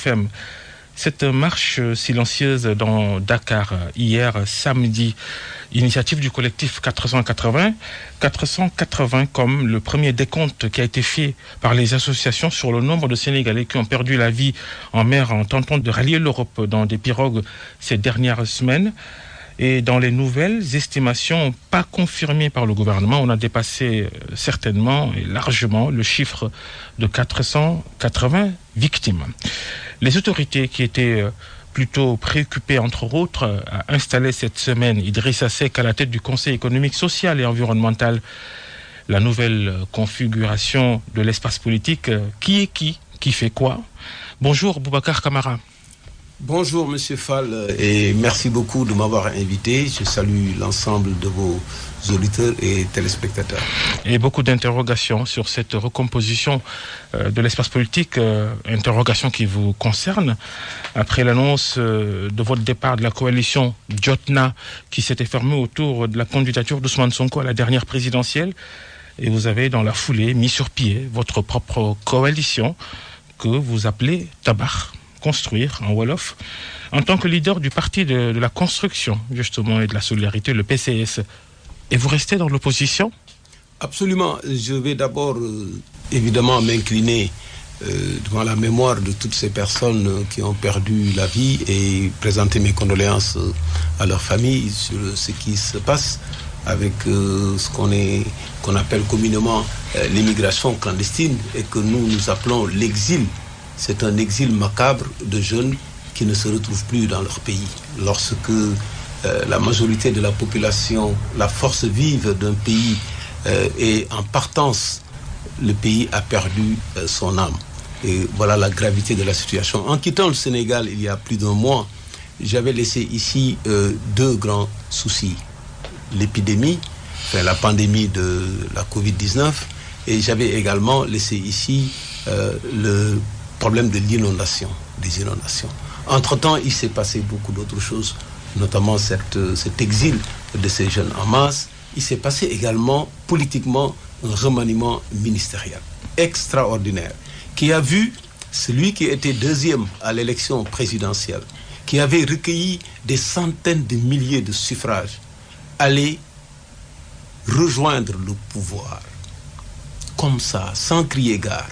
FM. Cette marche silencieuse dans Dakar hier samedi, initiative du collectif 480 comme le premier décompte qui a été fait par les associations sur le nombre de Sénégalais qui ont perdu la vie en mer en tentant de rallier l'Europe dans des pirogues ces dernières semaines. Et dans les nouvelles estimations pas confirmées par le gouvernement, on a dépassé certainement et largement le chiffre de 480 victimes. Les autorités qui étaient plutôt préoccupées, entre autres, à installer cette semaine Idrissa Seck à la tête du Conseil économique, social et environnemental. La nouvelle configuration de l'espace politique, qui est qui fait quoi? Bonjour Boubacar Camara. Bonjour Monsieur Fall et merci beaucoup de m'avoir invité. Je salue l'ensemble de vos auditeurs et téléspectateurs. Et beaucoup d'interrogations sur cette recomposition de l'espace politique, interrogations qui vous concernent. Après l'annonce de votre départ de la coalition Jotna qui s'était fermée autour de la candidature d'Ousmane Sonko à la dernière présidentielle, et vous avez dans la foulée mis sur pied votre propre coalition que vous appelez Tabar. Construire en Wolof, en tant que leader du parti de la construction, justement, et de la solidarité, le PCS. Et vous restez dans l'opposition? Absolument. Je vais d'abord, évidemment, m'incliner devant la mémoire de toutes ces personnes qui ont perdu la vie et présenter mes condoléances à leurs familles sur ce qui se passe avec ce qu'on appelle communément l'immigration clandestine et que nous appelons l'exil. C'est un exil macabre de jeunes qui ne se retrouvent plus dans leur pays. Lorsque la majorité de la population, la force vive d'un pays est en partance, le pays a perdu son âme. Et voilà la gravité de la situation. En quittant le Sénégal il y a plus d'un mois, j'avais laissé ici deux grands soucis. L'épidémie, la pandémie de la Covid-19, et j'avais également laissé ici le problème de l'inondation, des inondations. Entre-temps, il s'est passé beaucoup d'autres choses, notamment cet exil de ces jeunes en masse. Il s'est passé également, politiquement, un remaniement ministériel extraordinaire, qui a vu celui qui était deuxième à l'élection présidentielle, qui avait recueilli des centaines de milliers de suffrages, aller rejoindre le pouvoir, comme ça, sans crier gare.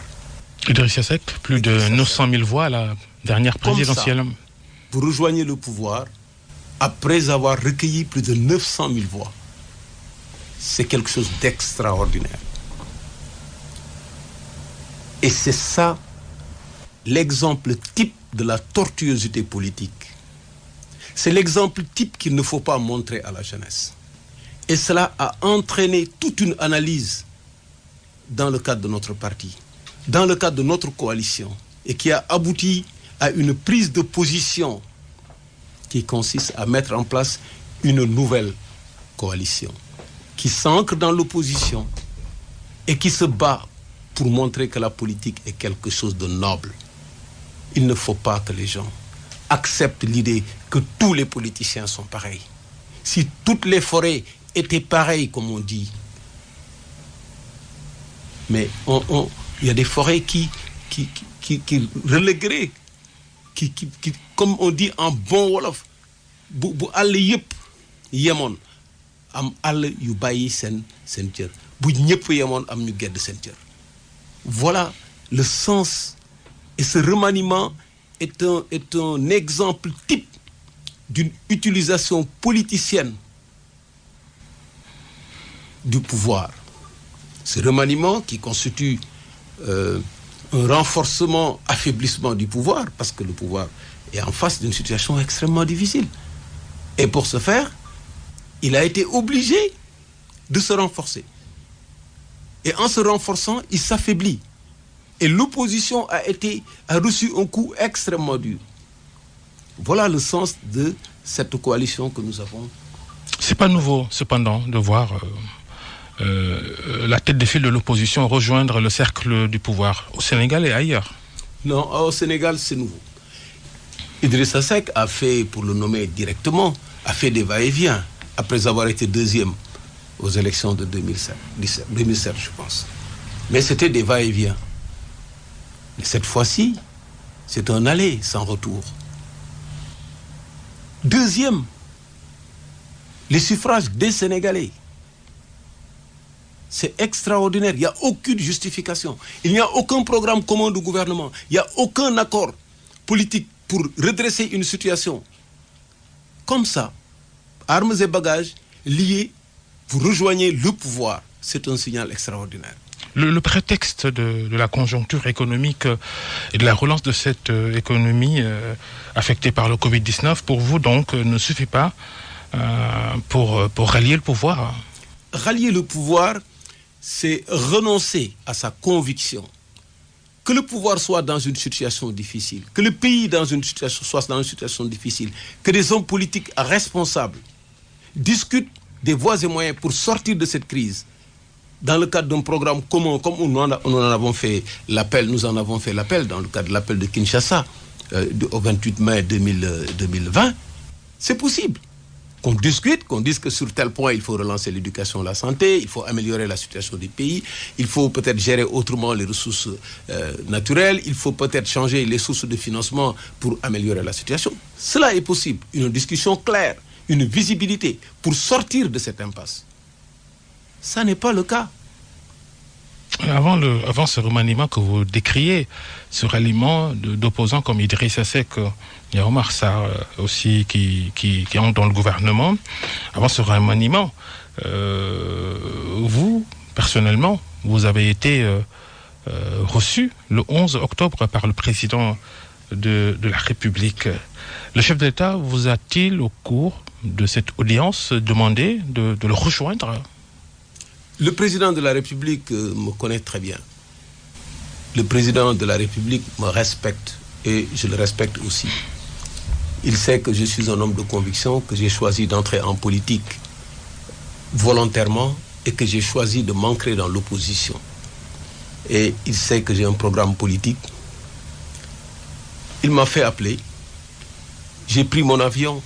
Idrissa Seck, plus de 900 000 voix à la dernière présidentielle. Comme ça, vous rejoignez le pouvoir après avoir recueilli plus de 900 000 voix. C'est quelque chose d'extraordinaire. Et c'est ça l'exemple type de la tortuosité politique. C'est l'exemple type qu'il ne faut pas montrer à la jeunesse. Et cela a entraîné toute une analyse dans le cadre de notre parti, dans le cadre de notre coalition, et qui a abouti à une prise de position qui consiste à mettre en place une nouvelle coalition, qui s'ancre dans l'opposition et qui se bat pour montrer que la politique est quelque chose de noble. Il ne faut pas que les gens acceptent l'idée que tous les politiciens sont pareils. Si toutes les forêts étaient pareilles, comme on dit, mais il y a des forêts qui relégueraient, qui, comme on dit en bon wolof, bu àll yëpp yemoon am àll yu bàyyi seen cër, bu ñëpp yemoon am ñu gedd seen cër. Voilà le sens. Et ce remaniement est un exemple type d'une utilisation politicienne du pouvoir. Ce remaniement qui constitue un renforcement, affaiblissement du pouvoir, parce que le pouvoir est en face d'une situation extrêmement difficile. Et pour ce faire, il a été obligé de se renforcer. Et en se renforçant, il s'affaiblit. Et l'opposition a reçu un coup extrêmement dur. Voilà le sens de cette coalition que nous avons. C'est pas nouveau, cependant, de voir la tête de file de l'opposition rejoindre le cercle du pouvoir au Sénégal et ailleurs. Non, au Sénégal, c'est nouveau. Idrissa Seck a fait, pour le nommer directement, a fait des va-et-vient après avoir été deuxième aux élections de 2007, je pense. Mais c'était des va-et-vient. Mais cette fois-ci, c'est un aller sans retour. Deuxième, les suffrages des Sénégalais. C'est extraordinaire, il n'y a aucune justification. Il n'y a aucun programme commun du gouvernement. Il n'y a aucun accord politique pour redresser une situation. Comme ça, armes et bagages liés, vous rejoignez le pouvoir. C'est un signal extraordinaire. Le prétexte de la conjoncture économique et de la relance de cette économie affectée par le Covid-19, pour vous, donc, ne suffit pas pour rallier le pouvoir? Rallier le pouvoir, c'est renoncer à sa conviction. Que le pouvoir soit dans une situation difficile, que le pays soit dans une situation difficile, que des hommes politiques responsables discutent des voies et moyens pour sortir de cette crise. Dans le cadre d'un programme commun, comme nous en avons fait l'appel, dans le cadre de l'appel de Kinshasa au 28 mai 2020, c'est possible. Qu'on discute, qu'on dise que sur tel point, il faut relancer l'éducation et la santé, il faut améliorer la situation des pays, il faut peut-être gérer autrement les ressources naturelles, il faut peut-être changer les sources de financement pour améliorer la situation. Cela est possible. Une discussion claire, une visibilité pour sortir de cette impasse. Ça n'est pas le cas. Avant ce remaniement que vous décriez, ce ralliement d'opposants comme Idrissa Seck, il y a Omar Sarr aussi qui entre dans le gouvernement. Avant ce remaniement, vous, personnellement, vous avez été reçu le 11 octobre par le président de la République. Le chef d'État vous a-t-il, au cours de cette audience, demandé de le rejoindre ? Le président de la République me connaît très bien. Le président de la République me respecte et je le respecte aussi. Il sait que je suis un homme de conviction, que j'ai choisi d'entrer en politique volontairement et que j'ai choisi de m'ancrer dans l'opposition. Et il sait que j'ai un programme politique. Il m'a fait appeler. J'ai pris mon avion.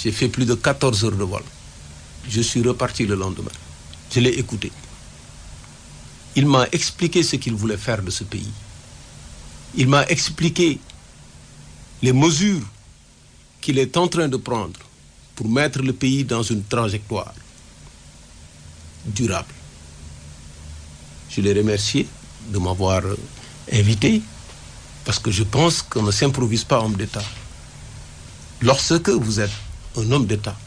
J'ai fait plus de 14 heures de vol. Je suis reparti le lendemain. Je l'ai écouté. Il m'a expliqué ce qu'il voulait faire de ce pays. Il m'a expliqué les mesures qu'il est en train de prendre pour mettre le pays dans une trajectoire durable. Je l'ai remercié de m'avoir invité parce que je pense qu'on ne s'improvise pas homme d'État. Lorsque vous êtes un homme d'État,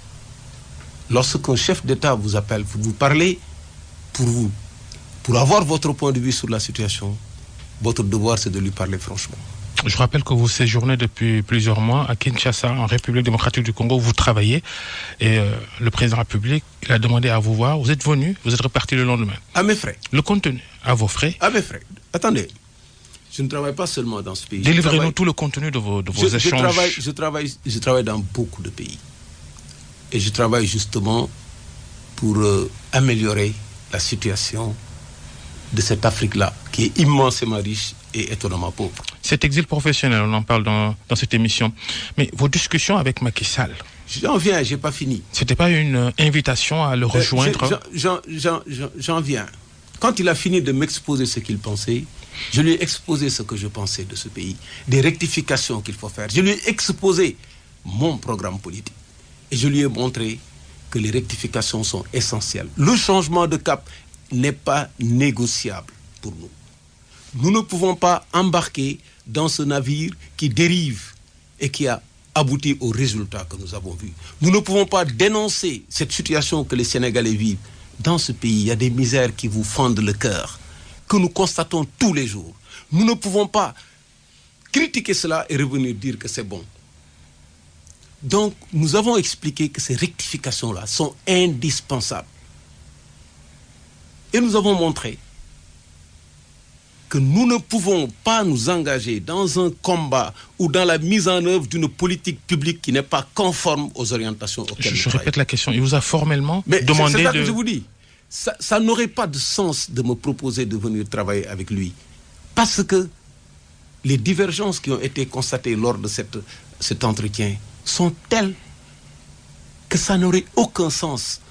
lorsqu'un chef d'État vous appelle, vous parlez pour vous, pour avoir votre point de vue sur la situation, votre devoir c'est de lui parler franchement. Je rappelle que vous séjournez depuis plusieurs mois à Kinshasa, en République démocratique du Congo, où vous travaillez, et le président de la République, il a demandé à vous voir, vous êtes venu, vous êtes reparti le lendemain. À mes frais. Le contenu, à vos frais. À mes frais. Attendez, je ne travaille pas seulement dans ce pays. Délivrez-nous tout le contenu de vos échanges. Je travaille dans beaucoup de pays. Et je travaille justement pour améliorer la situation de cette Afrique-là, qui est immensément riche et étonnamment pauvre. Cet exil professionnel, on en parle dans cette émission. Mais vos discussions avec Macky Sall... J'en viens, je n'ai pas fini. C'était pas une invitation à le rejoindre? J'en viens. Quand il a fini de m'exposer ce qu'il pensait, je lui ai exposé ce que je pensais de ce pays, des rectifications qu'il faut faire. Je lui ai exposé mon programme politique. Et je lui ai montré que les rectifications sont essentielles. Le changement de cap n'est pas négociable pour nous. Nous ne pouvons pas embarquer dans ce navire qui dérive et qui a abouti aux résultats que nous avons vus. Nous ne pouvons pas dénoncer cette situation que les Sénégalais vivent. Dans ce pays, il y a des misères qui vous fendent le cœur, que nous constatons tous les jours. Nous ne pouvons pas critiquer cela et revenir dire que c'est bon. Donc, nous avons expliqué que ces rectifications-là sont indispensables. Et nous avons montré que nous ne pouvons pas nous engager dans un combat ou dans la mise en œuvre d'une politique publique qui n'est pas conforme aux orientations auxquelles je répète la question. Il vous a formellement demandé c'est ça que je vous dis. Ça n'aurait pas de sens de me proposer de venir travailler avec lui. Parce que les divergences qui ont été constatées lors de cet entretien sont telles que ça n'aurait aucun sens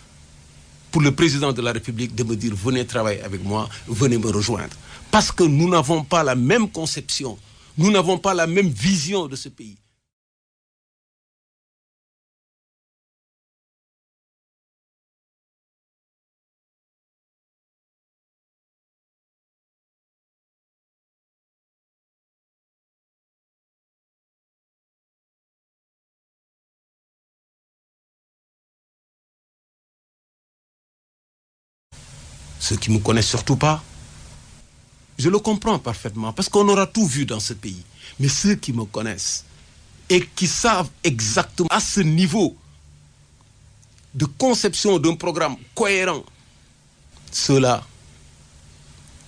pour le président de la République de me dire venez travailler avec moi, venez me rejoindre. Parce que nous n'avons pas la même conception, Nous n'avons pas la même vision de ce pays. Ceux qui ne me connaissent surtout pas, je le comprends parfaitement, parce qu'on aura tout vu dans ce pays. Mais ceux qui me connaissent et qui savent exactement à ce niveau de conception d'un programme cohérent, ceux-là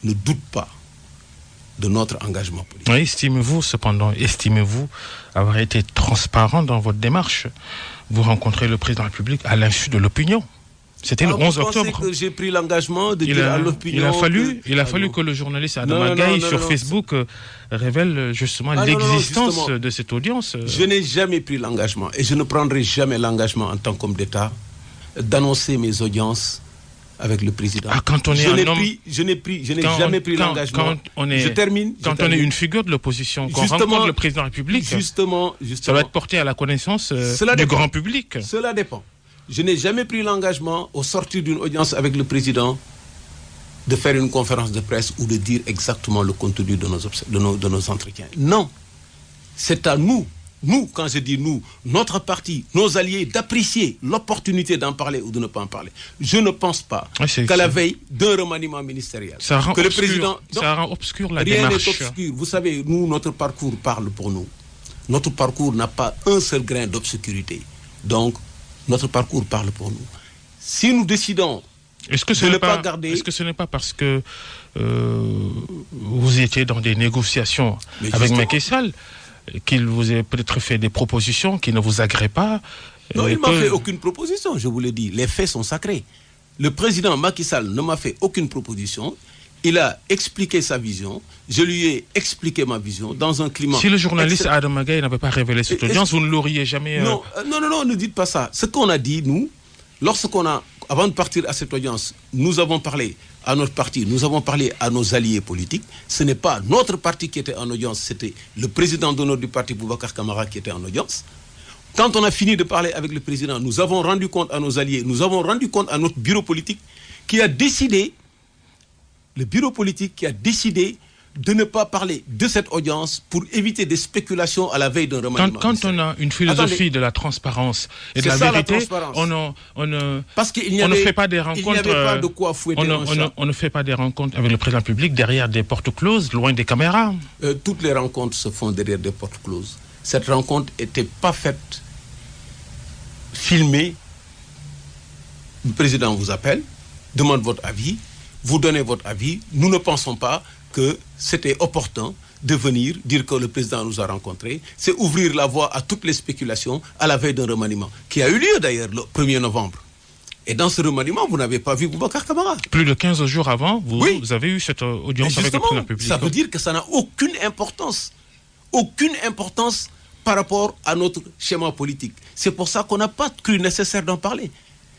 ne doutent pas de notre engagement politique. Oui, estimez-vous avoir été transparent dans votre démarche? Vous rencontrez le président de la République à l'insu de l'opinion. C'était le 11 octobre. Vous pensez que j'ai pris l'engagement de dire à l'opinion... Il a fallu que le journaliste Adama Gaye sur Facebook révèle justement l'existence de cette audience. Je n'ai jamais pris l'engagement et je ne prendrai jamais l'engagement en tant qu'homme d'État d'annoncer mes audiences avec le président. Ah, quand on est je n'ai jamais pris l'engagement. Je termine. Quand on est une figure de l'opposition, qu'on rencontre le président de la République, justement, ça va être porté à la connaissance du grand public. Cela dépend. Je n'ai jamais pris l'engagement, au sortir d'une audience avec le président, de faire une conférence de presse ou de dire exactement le contenu de nos entretiens. Non. C'est à nous, quand je dis nous, notre parti, nos alliés, d'apprécier l'opportunité d'en parler ou de ne pas en parler. Je ne pense pas qu'à la veille d'un remaniement ministériel, ça rend obscur la démarche. Rien n'est obscur. Vous savez, nous, notre parcours parle pour nous. Notre parcours n'a pas un seul grain d'obscurité. Donc, notre parcours parle pour nous. Si nous décidons de ne pas garder... Est-ce que ce n'est pas parce que vous étiez dans des négociations avec Macky Sall qu'il vous a peut-être fait des propositions qui ne vous agréent pas? Non, il ne m'a fait aucune proposition, je vous l'ai dit. Les faits sont sacrés. Le président Macky Sall ne m'a fait aucune proposition. Il a expliqué sa vision. Je lui ai expliqué ma vision dans un climat... Si le journaliste Adama Gaye n'avait pas révélé cette audience, vous ne l'auriez jamais... Non, ne dites pas ça. Ce qu'on a dit, nous, avant de partir à cette audience, nous avons parlé à notre parti, nous avons parlé à nos alliés politiques. Ce n'est pas notre parti qui était en audience, c'était le président d'honneur du parti, Boubacar Camara, qui était en audience. Quand on a fini de parler avec le président, nous avons rendu compte à nos alliés, nous avons rendu compte à notre bureau politique qui a décidé... Le bureau politique qui a décidé de ne pas parler de cette audience pour éviter des spéculations à la veille d'un remaniement. Quand on a une philosophie de la transparence et de la vérité, on ne fait pas des rencontres. Il n'y avait pas de quoi fouetter on ne fait pas des rencontres avec le président public derrière des portes closes, loin des caméras. Toutes les rencontres se font derrière des portes closes. Cette rencontre n'était pas faite, filmée. Le président vous appelle, demande votre avis. Vous donnez votre avis. Nous ne pensons pas que c'était opportun de venir dire que le président nous a rencontrés. C'est ouvrir la voie à toutes les spéculations à la veille d'un remaniement, qui a eu lieu d'ailleurs le 1er novembre. Et dans ce remaniement, vous n'avez pas vu Boubacar Camara. Plus de 15 jours avant, vous avez eu cette audience avec le président public. Ça veut dire que ça n'a aucune importance. Aucune importance par rapport à notre schéma politique. C'est pour ça qu'on n'a pas cru nécessaire d'en parler.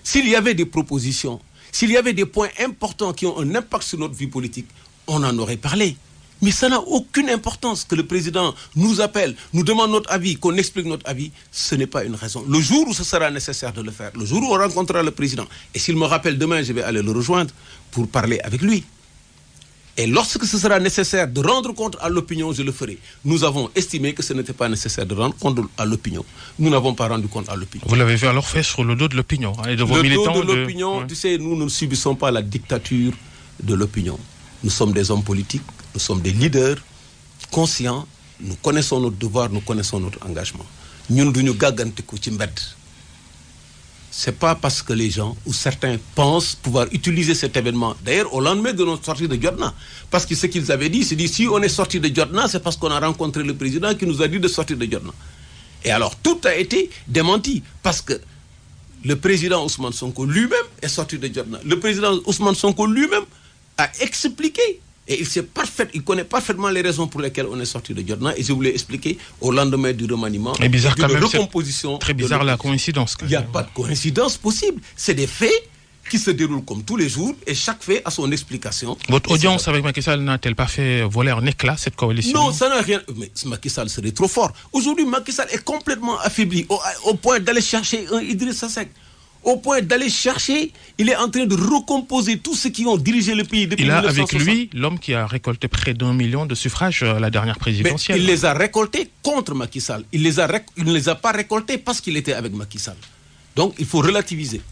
S'il y avait des propositions, s'il y avait des points importants qui ont un impact sur notre vie politique, on en aurait parlé. Mais ça n'a aucune importance que le président nous appelle, nous demande notre avis, qu'on explique notre avis. Ce n'est pas une raison. Le jour où ce sera nécessaire de le faire, le jour où on rencontrera le président, et s'il me rappelle demain, je vais aller le rejoindre pour parler avec lui. Et lorsque ce sera nécessaire de rendre compte à l'opinion, je le ferai. Nous avons estimé que ce n'était pas nécessaire de rendre compte à l'opinion. Nous n'avons pas rendu compte à l'opinion. Vous l'avez alors fait sur le dos de l'opinion et de vos militants. Le dos de l'opinion, tu sais, nous ne subissons pas la dictature de l'opinion. Nous sommes des hommes politiques, nous sommes des leaders conscients, nous connaissons notre devoir, nous connaissons notre engagement. Nous ne c'est pas parce que les gens ou certains pensent pouvoir utiliser cet événement. D'ailleurs, au lendemain de notre sortie de Djordna, parce que ce qu'ils avaient dit, c'est dit si on est sorti de Djordna, c'est parce qu'on a rencontré le président qui nous a dit de sortir de Djordna. Et alors, tout a été démenti parce que le président Ousmane Sonko lui-même est sorti de Djordna. Le président Ousmane Sonko lui-même a expliqué. Et il connaît parfaitement les raisons pour lesquelles on est sorti de Djordna. Et je voulais expliquer au lendemain du remaniement, et bizarre d'une quand même, recomposition. Très bizarre la coïncidence. Il n'y a pas de coïncidence possible. C'est des faits qui se déroule comme tous les jours et chaque fait a son explication. Votre audience avec Macky Sall n'a-t-elle pas fait voler en éclats cette coalition? Non, ça n'a rien. Mais Macky Sall serait trop fort. Aujourd'hui, Macky Sall est complètement affaibli au point d'aller chercher un Idrissa Seck. Au point d'aller chercher, il est en train de recomposer tous ceux qui ont dirigé le pays depuis 1960. Il a avec lui l'homme qui a récolté près d'1 million de suffrages à la dernière présidentielle. Mais il les a récoltés contre Macky Sall. Il ne les a pas récoltés parce qu'il était avec Macky Sall. Donc il faut relativiser.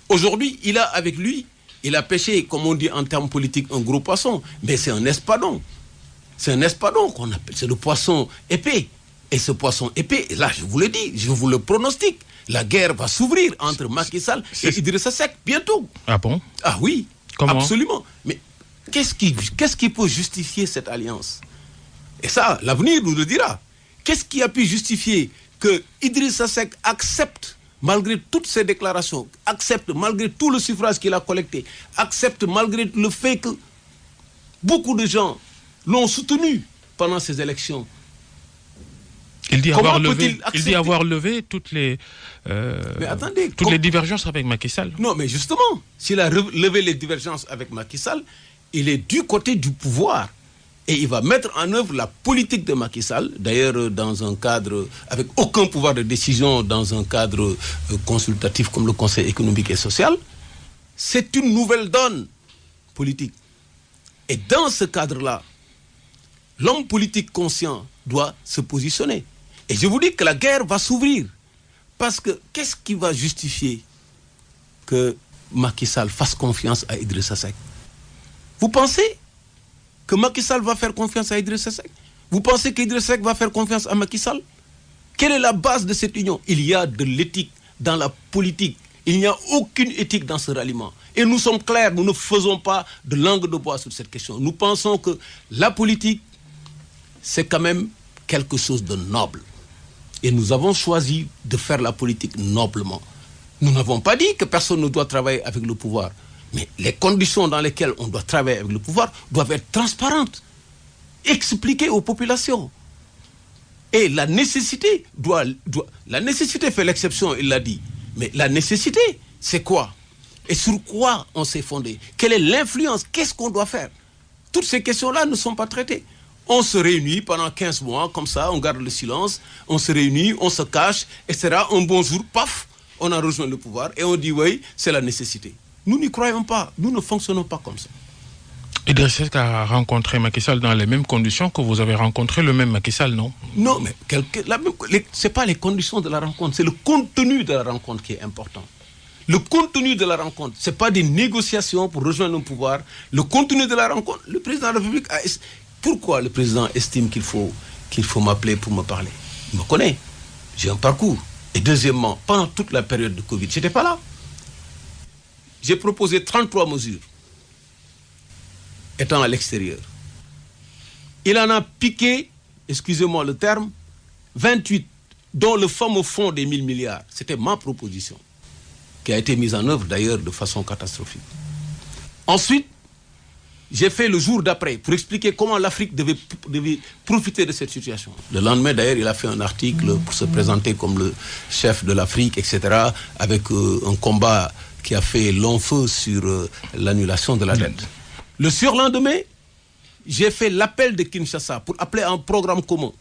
Aujourd'hui, il a avec lui, il a pêché, comme on dit en termes politiques, un gros poisson. Mais c'est un espadon. C'est un espadon qu'on appelle. C'est le poisson épais. Et ce poisson épais, là, je vous le dis, je vous le pronostique. La guerre va s'ouvrir entre Macky Sall et Idrissa Seck bientôt. Ah bon? Ah oui, comment? Absolument. Mais qu'est-ce qui peut justifier cette alliance? Et ça, l'avenir nous le dira. Qu'est-ce qui a pu justifier que Idrissa Seck accepte, malgré toutes ses déclarations, accepte malgré tout le suffrage qu'il a collecté, accepte malgré le fait que beaucoup de gens l'ont soutenu pendant ces élections? Il dit avoir levé toutes les, les divergences avec Macky Sall. Non, mais justement, s'il a levé les divergences avec Macky Sall, il est du côté du pouvoir. Et il va mettre en œuvre la politique de Macky Sall, d'ailleurs dans un cadre, avec aucun pouvoir de décision, dans un cadre consultatif comme le Conseil économique et social. C'est une nouvelle donne politique. Et dans ce cadre-là, l'homme politique conscient doit se positionner. Et je vous dis que la guerre va s'ouvrir. Parce que qu'est-ce qui va justifier que Macky Sall fasse confiance à Idrissa Seck? Vous pensez que Macky Sall va faire confiance à Idrissa Seck? Vous pensez qu'Idrissa Seck va faire confiance à Macky Sall? Quelle est la base de cette union? Il y a de l'éthique dans la politique. Il n'y a aucune éthique dans ce ralliement. Et nous sommes clairs, nous ne faisons pas de langue de bois sur cette question. Nous pensons que la politique, c'est quand même quelque chose de noble. Et nous avons choisi de faire la politique noblement. Nous n'avons pas dit que personne ne doit travailler avec le pouvoir. Mais les conditions dans lesquelles on doit travailler avec le pouvoir doivent être transparentes, expliquées aux populations. Et la nécessité la nécessité fait l'exception, il l'a dit. Mais la nécessité, c'est quoi? Et sur quoi on s'est fondé? Quelle est l'influence? Qu'est-ce qu'on doit faire? Toutes ces questions-là ne sont pas traitées. On se réunit pendant 15 mois, comme ça, on garde le silence, on se réunit, on se cache, etc. Un bon jour, paf, on a rejoint le pouvoir et on dit oui, c'est la nécessité. Nous n'y croyons pas, nous ne fonctionnons pas comme ça. Idrissa Seck a rencontré Macky Sall dans les mêmes conditions que vous avez rencontré le même Macky Sall, non? Non, mais ce n'est pas les conditions de la rencontre, c'est le contenu de la rencontre qui est important. Le contenu de la rencontre, ce n'est pas des négociations pour rejoindre le pouvoir. Le contenu de la rencontre, le président de la République a... Pourquoi le président estime qu'il faut m'appeler pour me parler? Il me connaît, j'ai un parcours. Et deuxièmement, pendant toute la période de Covid, je n'étais pas là. J'ai proposé 33 mesures, étant à l'extérieur. Il en a piqué, excusez-moi le terme, 28, dont le fameux fonds des 1000 milliards. C'était ma proposition, qui a été mise en œuvre d'ailleurs de façon catastrophique. Ensuite, j'ai fait le jour d'après pour expliquer comment l'Afrique devait profiter de cette situation. Le lendemain, d'ailleurs, il a fait un article pour se présenter comme le chef de l'Afrique, etc., avec un combat qui a fait long feu sur l'annulation de la dette. Le surlendemain, j'ai fait l'appel de Kinshasa pour appeler un programme commun.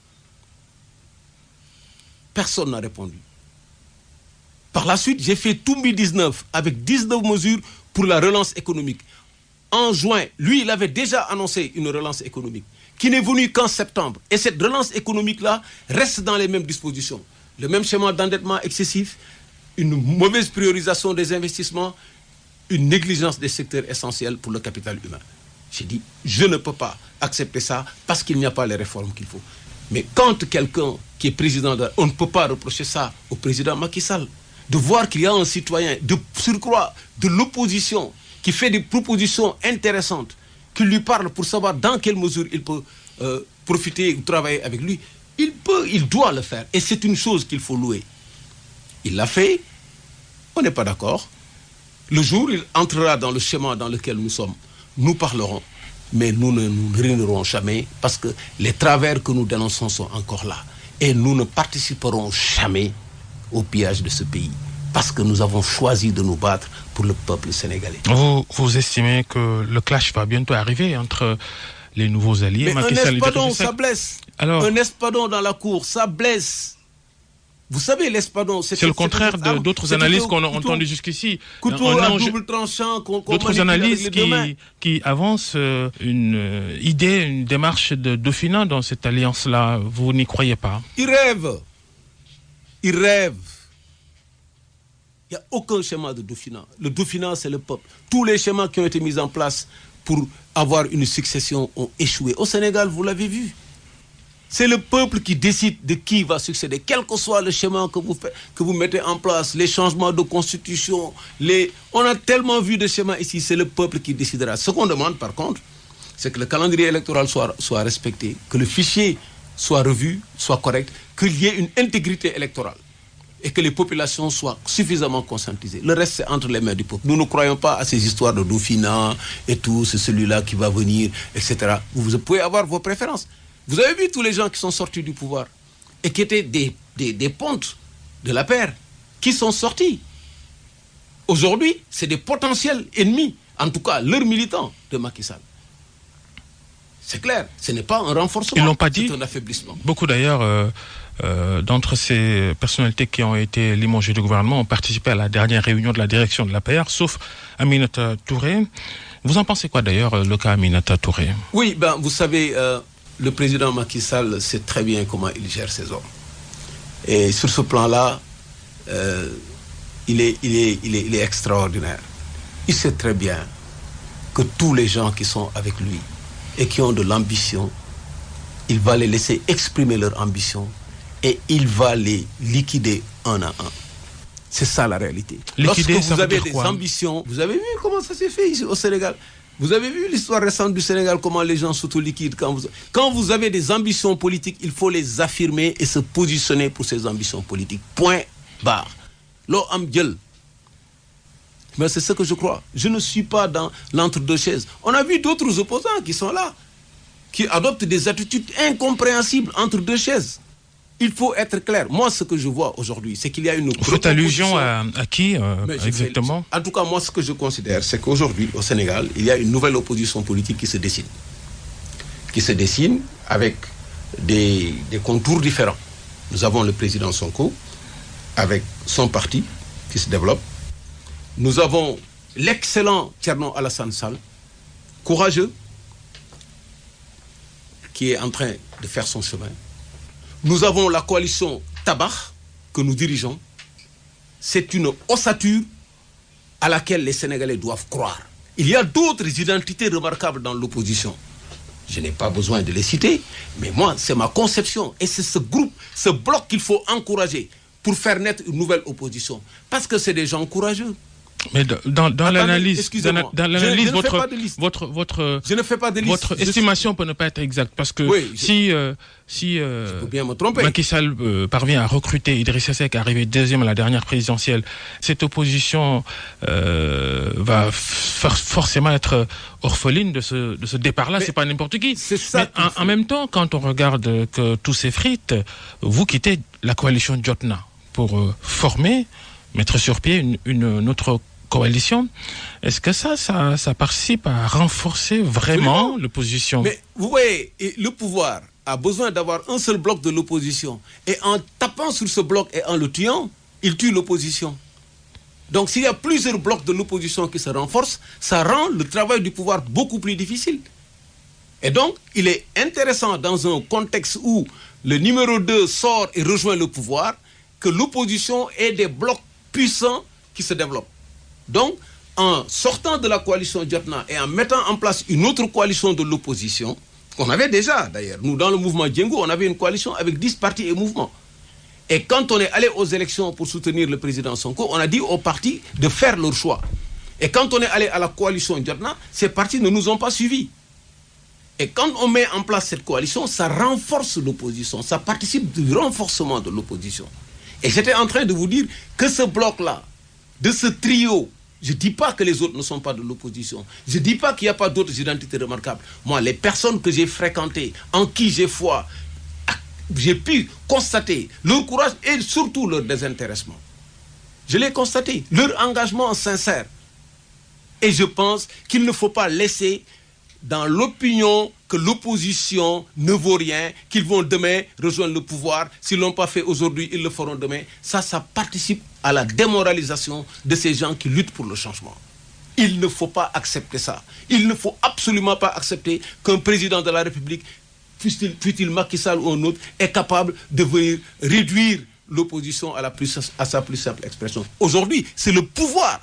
Personne n'a répondu. Par la suite, j'ai fait Toumbi 19 avec 19 mesures pour la relance économique. En juin, lui, il avait déjà annoncé une relance économique qui n'est venue qu'en septembre. Et cette relance économique-là reste dans les mêmes dispositions. Le même schéma d'endettement excessif, une mauvaise priorisation des investissements, une négligence des secteurs essentiels pour le capital humain. J'ai dit, je ne peux pas accepter ça parce qu'il n'y a pas les réformes qu'il faut. Mais quand quelqu'un qui est président, on ne peut pas reprocher ça au président Macky Sall, de voir qu'il y a un citoyen de surcroît de l'opposition qui fait des propositions intéressantes, qui lui parle pour savoir dans quelle mesure il peut profiter ou travailler avec lui. Il doit le faire. Et c'est une chose qu'il faut louer. Il l'a fait, on n'est pas d'accord. Le jour où il entrera dans le schéma dans lequel nous sommes, nous parlerons, mais nous ne nous réunirons jamais parce que les travers que nous dénonçons sont encore là. Et nous ne participerons jamais au pillage de ce pays. parce que nous avons choisi de nous battre pour le peuple sénégalais. Vous estimez que le clash va bientôt arriver entre les nouveaux alliés? Mais un espadon, ça blesse. Alors, un espadon dans la cour, ça blesse. Vous savez, l'espadon... C'est le contraire d'autres analyses qu'on a entendues jusqu'ici. Couteau à double tranchant d'autres analyses qui avancent une idée, une démarche de Dauphinat dans cette alliance-là. Vous n'y croyez pas? Ils rêvent. Ils rêvent. Il n'y a aucun schéma de Dauphinat. Le Dauphinat, c'est le peuple. Tous les schémas qui ont été mis en place pour avoir une succession ont échoué. Au Sénégal, vous l'avez vu. C'est le peuple qui décide de qui va succéder, quel que soit le schéma que vous mettez en place, les changements de constitution. On a tellement vu de schémas ici, c'est le peuple qui décidera. Ce qu'on demande, par contre, c'est que le calendrier électoral soit respecté, que le fichier soit revu, soit correct, qu'il y ait une intégrité électorale et que les populations soient suffisamment conscientisées. Le reste, c'est entre les mains du peuple. Nous ne croyons pas à ces histoires de Dauphinat et tout, c'est celui-là qui va venir, etc. Vous pouvez avoir vos préférences. Vous avez vu tous les gens qui sont sortis du pouvoir et qui étaient des pontes de la paire, qui sont sortis. Aujourd'hui, c'est des potentiels ennemis, en tout cas leurs militants de Macky Sall. C'est clair, ce n'est pas un renforcement, ils l'ont pas dit. C'est un affaiblissement. Beaucoup d'ailleurs d'entre ces personnalités qui ont été limogées du gouvernement ont participé à la dernière réunion de la direction de l'APR, sauf Aminata Touré. Vous en pensez quoi d'ailleurs, le cas Aminata Touré? Oui, vous savez... le président Macky Sall sait très bien comment il gère ses hommes. Et sur ce plan-là, il est extraordinaire. Il sait très bien que tous les gens qui sont avec lui et qui ont de l'ambition, il va les laisser exprimer leur ambition et il va les liquider un à un. C'est ça la réalité. Liquider, lorsque vous avez des ambitions, vous avez vu comment ça s'est fait ici au Sénégal. Vous avez vu l'histoire récente du Sénégal, comment les gens s'auto-liquident. Quand vous avez des ambitions politiques, il faut les affirmer et se positionner pour ces ambitions politiques. Point barre. Lo am djel. Mais c'est ce que je crois. Je ne suis pas dans l'entre-deux chaises. On a vu d'autres opposants qui sont là, qui adoptent des attitudes incompréhensibles entre deux chaises. Il faut être clair. Moi, ce que je vois aujourd'hui, c'est qu'il y a une... Vous faites allusion à qui exactement? En tout cas, moi, ce que je considère, c'est qu'aujourd'hui, au Sénégal, il y a une nouvelle opposition politique qui se dessine. Qui se dessine avec des contours différents. Nous avons le président Sonko, avec son parti qui se développe. Nous avons l'excellent Thierno Alassane Sall, courageux, qui est en train de faire son chemin. Nous avons la coalition Tabakh que nous dirigeons. C'est une ossature à laquelle les Sénégalais doivent croire. Il y a d'autres identités remarquables dans l'opposition. Je n'ai pas besoin de les citer, mais moi, c'est ma conception. Et c'est ce groupe, ce bloc qu'il faut encourager pour faire naître une nouvelle opposition. Parce que c'est des gens courageux. Mais dans l'analyse, votre estimation peut ne pas être exacte, parce que si Macky Sall parvient à recruter Idrissa Seck, arrivé deuxième à la dernière présidentielle, cette opposition va forcément être orpheline de ce départ-là. C'est pas n'importe qui. Mais en même temps, quand on regarde que tout s'effrite, vous quittez la coalition Jotna pour mettre sur pied une autre coalition. Est-ce que ça participe à renforcer vraiment l'opposition? Mais vous voyez, le pouvoir a besoin d'avoir un seul bloc de l'opposition. Et en tapant sur ce bloc et en le tuant, il tue l'opposition. Donc s'il y a plusieurs blocs de l'opposition qui se renforcent, ça rend le travail du pouvoir beaucoup plus difficile. Et donc, il est intéressant dans un contexte où le numéro 2 sort et rejoint le pouvoir, que l'opposition ait des blocs puissants qui se développent. Donc, en sortant de la coalition Jotna et en mettant en place une autre coalition de l'opposition, qu'on avait déjà d'ailleurs, nous dans le mouvement Djengo, on avait une coalition avec 10 partis et mouvements. Et quand on est allé aux élections pour soutenir le président Sonko, on a dit aux partis de faire leur choix. Et quand on est allé à la coalition Jotna, ces partis ne nous ont pas suivis. Et quand on met en place cette coalition, ça renforce l'opposition, ça participe du renforcement de l'opposition. Et j'étais en train de vous dire que ce bloc-là, de ce trio, je ne dis pas que les autres ne sont pas de l'opposition. Je ne dis pas qu'il n'y a pas d'autres identités remarquables. Moi, les personnes que j'ai fréquentées, en qui j'ai foi, j'ai pu constater leur courage et surtout leur désintéressement. Je l'ai constaté. Leur engagement sincère. Et je pense qu'il ne faut pas laisser dans l'opinion que l'opposition ne vaut rien, qu'ils vont demain rejoindre le pouvoir. S'ils ne l'ont pas fait aujourd'hui, ils le feront demain. Ça participe à la démoralisation de ces gens qui luttent pour le changement. Il ne faut pas accepter ça. Il ne faut absolument pas accepter qu'un président de la République, fût-il Macky Sall ou un autre, est capable de venir réduire l'opposition à sa plus simple expression. Aujourd'hui, c'est le pouvoir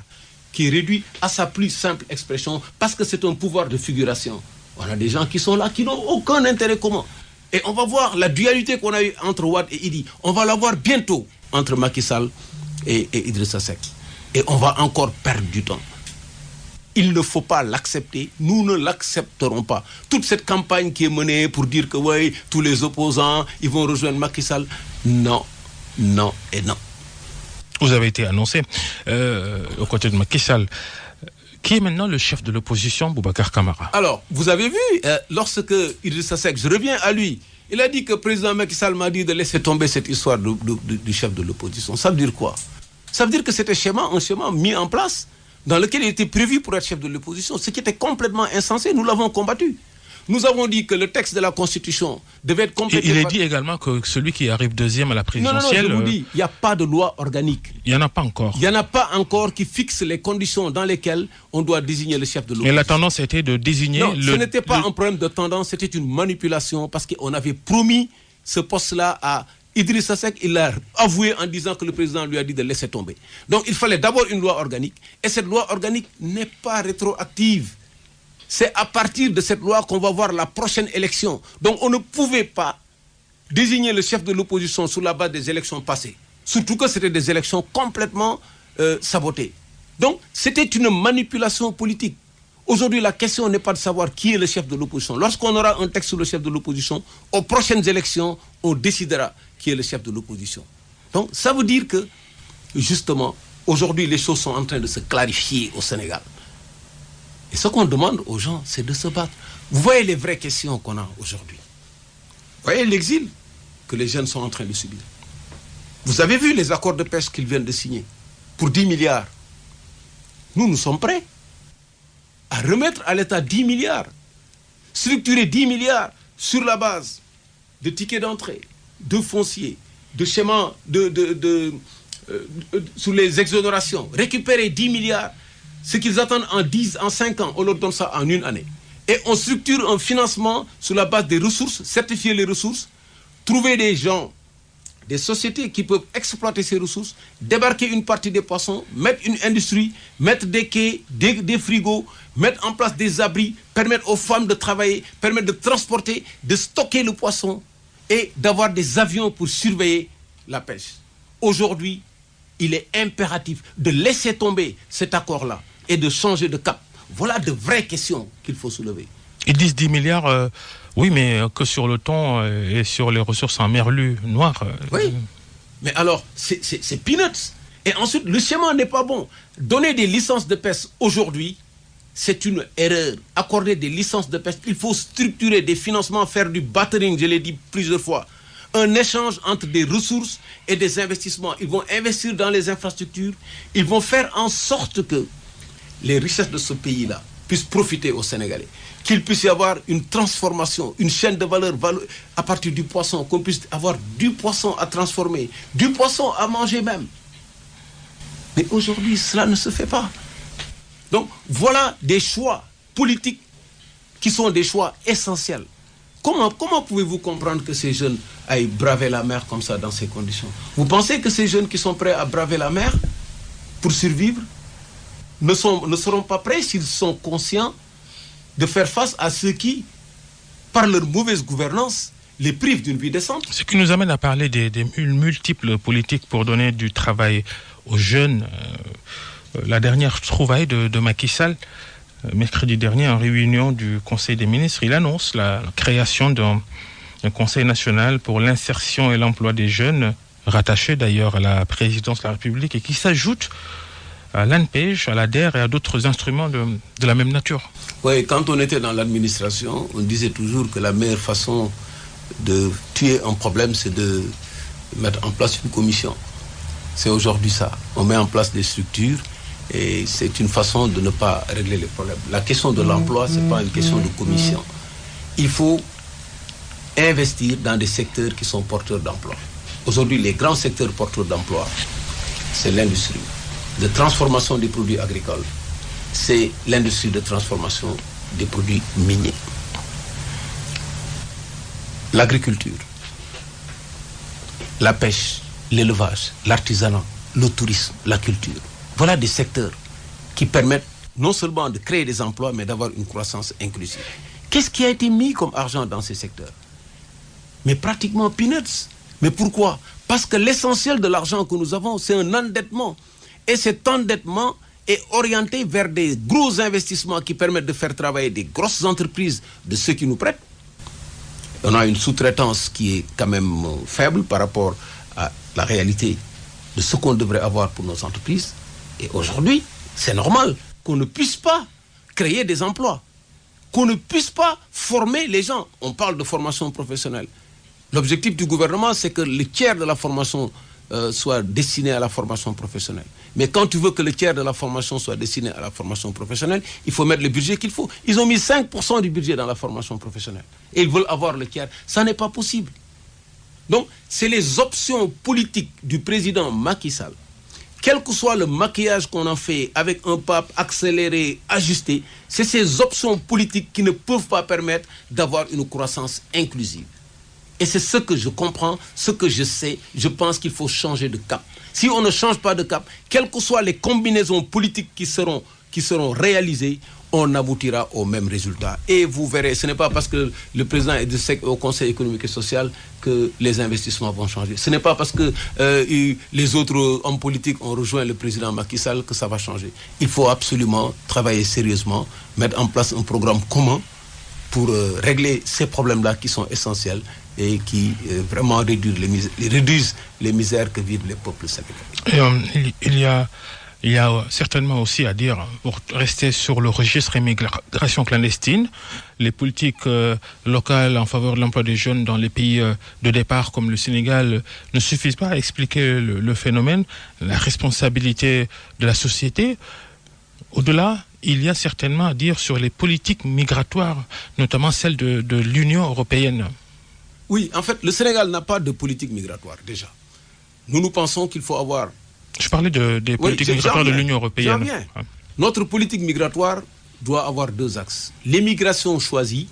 qui est réduit à sa plus simple expression parce que c'est un pouvoir de figuration. On a des gens qui sont là, qui n'ont aucun intérêt commun. Et on va voir la dualité qu'on a eue entre Wade et Idi. On va la voir bientôt entre Macky Sall et Idrissa Seck. Et on va encore perdre du temps. Il ne faut pas l'accepter. Nous ne l'accepterons pas. Toute cette campagne qui est menée pour dire que oui, tous les opposants, ils vont rejoindre Macky Sall. Non, non et non. Vous avez été annoncé aux côtés de Macky Sall. Qui est maintenant le chef de l'opposition, Boubacar Camara? Alors, vous avez vu, lorsque Idrissa Seck, je reviens à lui, il a dit que le président Macky Sall m'a dit de laisser tomber cette histoire du chef de l'opposition. Ça veut dire quoi? Ça veut dire que c'était un schéma mis en place dans lequel il était prévu pour être chef de l'opposition, ce qui était complètement insensé. Nous l'avons combattu. Nous avons dit que le texte de la Constitution devait être complété. Il est dit également que celui qui arrive deuxième à la présidentielle... Non, je vous dis, il n'y a pas de loi organique. Il n'y en a pas encore. Il n'y en a pas encore qui fixe les conditions dans lesquelles on doit désigner le chef de l'opposition. Et la tendance était de désigner... Non, ce n'était pas un problème de tendance, c'était une manipulation parce qu'on avait promis ce poste-là à Idrissa Seck. Il l'a avoué en disant que le président lui a dit de laisser tomber. Donc il fallait d'abord une loi organique. Et cette loi organique n'est pas rétroactive. C'est à partir de cette loi qu'on va voir la prochaine élection. Donc on ne pouvait pas désigner le chef de l'opposition sur la base des élections passées. Surtout que c'était des élections complètement sabotées. Donc c'était une manipulation politique. Aujourd'hui, la question n'est pas de savoir qui est le chef de l'opposition. Lorsqu'on aura un texte sur le chef de l'opposition, aux prochaines élections, on décidera qui est le chef de l'opposition. Donc ça veut dire que, justement, aujourd'hui, les choses sont en train de se clarifier au Sénégal. Et ce qu'on demande aux gens, c'est de se battre. Vous voyez les vraies questions qu'on a aujourd'hui. Vous voyez l'exil que les jeunes sont en train de subir. Vous avez vu les accords de pêche qu'ils viennent de signer pour 10 milliards. Nous sommes prêts à remettre à l'État 10 milliards. Structurer 10 milliards sur la base de tickets d'entrée, de fonciers, de schémas, sur les exonérations. Récupérer 10 milliards. Ce qu'ils attendent en 5 ans, on leur donne ça en 1 année. Et on structure un financement sur la base des ressources, certifier les ressources, trouver des gens, des sociétés qui peuvent exploiter ces ressources, débarquer une partie des poissons, mettre une industrie, mettre des quais, des frigos, mettre en place des abris, permettre aux femmes de travailler, permettre de transporter, de stocker le poisson et d'avoir des avions pour surveiller la pêche. Aujourd'hui, il est impératif de laisser tomber cet accord-là et de changer de cap. Voilà de vraies questions qu'il faut soulever. Ils disent 10 milliards, oui, mais que sur le thon et sur les ressources en merlu noir. Oui, mais alors, c'est peanuts. Et ensuite, le schéma n'est pas bon. Donner des licences de pêche aujourd'hui, c'est une erreur. Accorder des licences de pêche, il faut structurer des financements, faire du bartering, je l'ai dit plusieurs fois. Un échange entre des ressources et des investissements. Ils vont investir dans les infrastructures. Ils vont faire en sorte que les richesses de ce pays-là puissent profiter aux Sénégalais. Qu'il puisse y avoir une transformation, une chaîne de valeur à partir du poisson, qu'on puisse avoir du poisson à transformer, du poisson à manger même. Mais aujourd'hui, cela ne se fait pas. Donc, voilà des choix politiques qui sont des choix essentiels. Comment pouvez-vous comprendre que ces jeunes aillent braver la mer comme ça dans ces conditions? Vous pensez que ces jeunes qui sont prêts à braver la mer pour survivre ne seront pas prêts s'ils sont conscients de faire face à ceux qui, par leur mauvaise gouvernance, les privent d'une vie décente? Ce qui nous amène à parler des multiples politiques pour donner du travail aux jeunes. La dernière trouvaille de Macky Sall, mercredi dernier, en réunion du Conseil des ministres, il annonce la création d'un Conseil national pour l'insertion et l'emploi des jeunes, rattaché d'ailleurs à la présidence de la République et qui s'ajoute à l'ANPEJ, à l'ADER et à d'autres instruments de la même nature. Oui, quand on était dans l'administration, on disait toujours que la meilleure façon de tuer un problème, c'est de mettre en place une commission. C'est aujourd'hui ça. On met en place des structures et c'est une façon de ne pas régler les problèmes. La question de l'emploi, ce n'est pas une question de commission. Il faut investir dans des secteurs qui sont porteurs d'emploi. Aujourd'hui, les grands secteurs porteurs d'emploi, c'est l'industrie de transformation des produits agricoles. C'est l'industrie de transformation des produits miniers. L'agriculture, la pêche, l'élevage, l'artisanat, le tourisme, la culture. Voilà des secteurs qui permettent non seulement de créer des emplois, mais d'avoir une croissance inclusive. Qu'est-ce qui a été mis comme argent dans ces secteurs? Mais pratiquement peanuts. Mais pourquoi? Parce que l'essentiel de l'argent que nous avons, c'est un endettement. Et cet endettement est orienté vers des gros investissements qui permettent de faire travailler des grosses entreprises de ceux qui nous prêtent. On a une sous-traitance qui est quand même faible par rapport à la réalité de ce qu'on devrait avoir pour nos entreprises. Et aujourd'hui, c'est normal qu'on ne puisse pas créer des emplois, qu'on ne puisse pas former les gens. On parle de formation professionnelle. L'objectif du gouvernement, c'est que le tiers de la formation soit destiné à la formation professionnelle. Mais quand tu veux que le tiers de la formation soit destiné à la formation professionnelle, il faut mettre le budget qu'il faut. Ils ont mis 5% du budget dans la formation professionnelle. Et ils veulent avoir le tiers. Ça n'est pas possible. Donc, c'est les options politiques du président Macky Sall. Quel que soit le maquillage qu'on en fait avec un pape accéléré, ajusté, c'est ces options politiques qui ne peuvent pas permettre d'avoir une croissance inclusive. Et c'est ce que je comprends, ce que je sais. Je pense qu'il faut changer de cap. Si on ne change pas de cap, quelles que soient les combinaisons politiques qui seront réalisées, on aboutira au même résultat. Et vous verrez, ce n'est pas parce que le président est au Conseil économique et social que les investissements vont changer. Ce n'est pas parce que les autres hommes politiques ont rejoint le président Macky Sall que ça va changer. Il faut absolument travailler sérieusement, mettre en place un programme commun pour régler ces problèmes-là qui sont essentiels et qui vraiment réduisent les misères que vivent les peuples sénégalais. Il y a certainement aussi à dire, pour rester sur le registre immigration clandestine, les politiques locales en faveur de l'emploi des jeunes dans les pays de départ comme le Sénégal ne suffisent pas à expliquer le phénomène, la responsabilité de la société. Au-delà, il y a certainement à dire sur les politiques migratoires, notamment celles de l'Union européenne. Oui, en fait, le Sénégal n'a pas de politique migratoire, déjà. Nous pensons qu'il faut avoir... Je parlais des politiques migratoires de l'Union européenne. Notre politique migratoire doit avoir deux axes. L'émigration choisie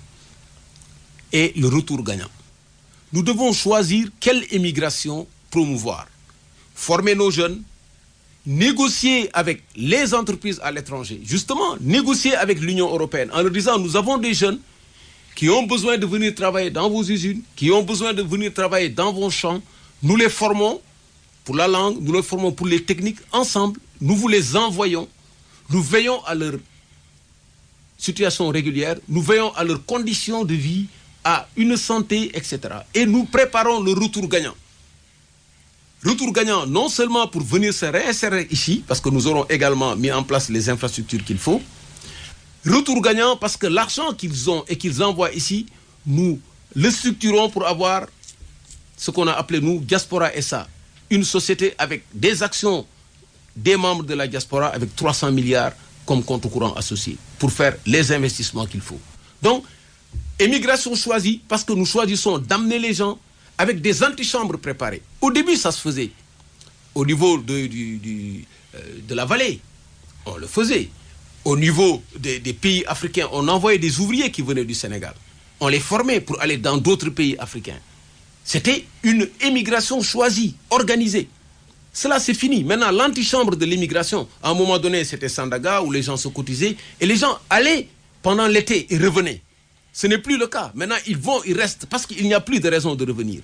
et le retour gagnant. Nous devons choisir quelle émigration promouvoir. Former nos jeunes, négocier avec les entreprises à l'étranger. Justement, négocier avec l'Union européenne en leur disant, nous avons des jeunes qui ont besoin de venir travailler dans vos usines, qui ont besoin de venir travailler dans vos champs. Nous les formons pour la langue, nous les formons pour les techniques. Ensemble, nous vous les envoyons. Nous veillons à leur situation régulière, nous veillons à leurs conditions de vie, à une santé, etc. Et nous préparons le retour gagnant. Retour gagnant non seulement pour venir se réinsérer ici, parce que nous aurons également mis en place les infrastructures qu'il faut. Retour gagnant parce que l'argent qu'ils ont et qu'ils envoient ici, nous le structurons pour avoir ce qu'on a appelé, nous, Diaspora SA. Une société avec des actions des membres de la diaspora avec 300 milliards comme compte courant associé pour faire les investissements qu'il faut. Donc, émigration choisie parce que nous choisissons d'amener les gens avec des antichambres préparées. Au début, ça se faisait. Au niveau de la vallée, on le faisait. Au niveau des pays africains, on envoyait des ouvriers qui venaient du Sénégal. On les formait pour aller dans d'autres pays africains. C'était une émigration choisie, organisée. Cela, c'est fini. Maintenant, l'antichambre de l'immigration, à un moment donné, c'était Sandaga, où les gens se cotisaient, et les gens allaient pendant l'été et revenaient. Ce n'est plus le cas. Maintenant, ils restent, parce qu'il n'y a plus de raison de revenir.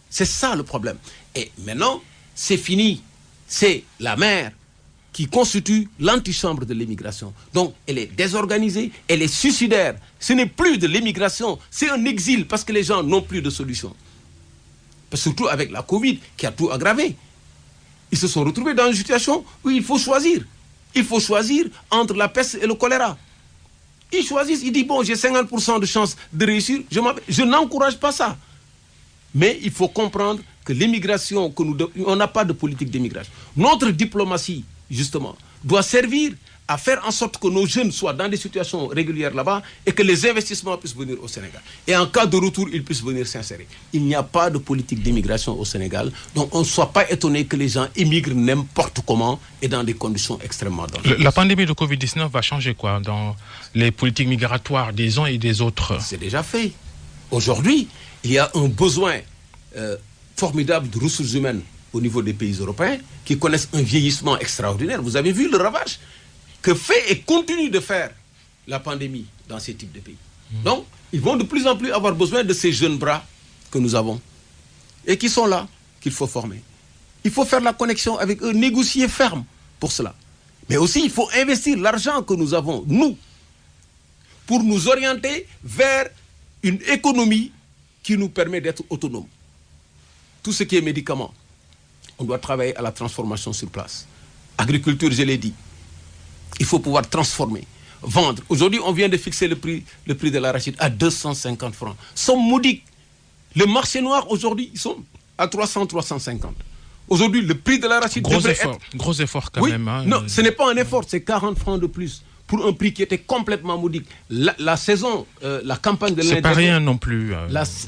C'est ça le problème. Et maintenant, c'est fini. C'est la mer qui constitue l'antichambre de l'immigration. Donc, elle est désorganisée, elle est suicidaire. Ce n'est plus de l'immigration, c'est un exil, parce que les gens n'ont plus de solution. Surtout avec la Covid, qui a tout aggravé. Ils se sont retrouvés dans une situation où il faut choisir. Il faut choisir entre la peste et le choléra. Ils choisissent, ils disent, bon, j'ai 50% de chance de réussir, je n'encourage pas ça. Mais il faut comprendre que l'immigration, on n'a pas de politique d'immigration. Notre diplomatie, justement, doit servir à faire en sorte que nos jeunes soient dans des situations régulières là-bas et que les investissements puissent venir au Sénégal. Et en cas de retour, ils puissent venir s'insérer. Il n'y a pas de politique d'immigration au Sénégal, donc on ne soit pas étonné que les gens immigrent n'importe comment et dans des conditions extrêmement dangereuses. La pandémie de Covid-19 va changer quoi dans les politiques migratoires des uns et des autres? C'est déjà fait. Aujourd'hui, il y a un besoin formidable de ressources humaines au niveau des pays européens qui connaissent un vieillissement extraordinaire. Vous avez vu le ravage que fait et continue de faire la pandémie dans ces types de pays. Donc, ils vont de plus en plus avoir besoin de ces jeunes bras que nous avons et qui sont là, qu'il faut former. Il faut faire la connexion avec eux, négocier ferme pour cela. Mais aussi, il faut investir l'argent que nous avons, nous, pour nous orienter vers une économie qui nous permet d'être autonomes. Tout ce qui est médicaments, on doit travailler à la transformation sur place. Agriculture, je l'ai dit. Il faut pouvoir transformer, vendre. Aujourd'hui, on vient de fixer le prix de l'arachide à 250 francs. Somme modique. Le marché noir, aujourd'hui, ils sont à 300, 350. Aujourd'hui, le prix de l'arachide devrait être... Gros effort quand même. Hein. Non, ce n'est pas un effort, c'est 40 francs de plus pour un prix qui était complètement modique. La saison, la campagne de l'année dernière... C'est pas rien non plus.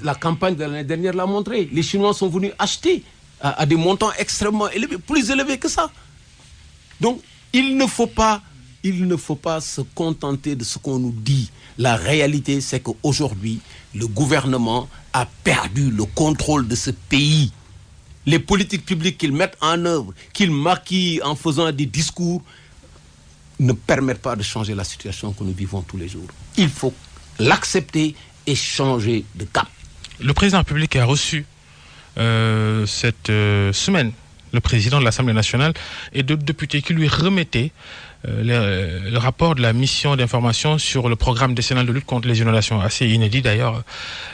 La campagne de l'année dernière l'a montré. Les Chinois sont venus acheter à des montants extrêmement élevés, plus élevés que ça. Donc, il ne faut pas se contenter de ce qu'on nous dit. La réalité, c'est qu'aujourd'hui, le gouvernement a perdu le contrôle de ce pays. Les politiques publiques qu'ils mettent en œuvre, qu'ils maquillent en faisant des discours, ne permettent pas de changer la situation que nous vivons tous les jours. Il faut l'accepter et changer de cap. Le président de la République a reçu cette semaine le président de l'Assemblée nationale et deux députés qui lui remettaient le rapport de la mission d'information sur le programme décennal de lutte contre les inondations. Assez inédit d'ailleurs.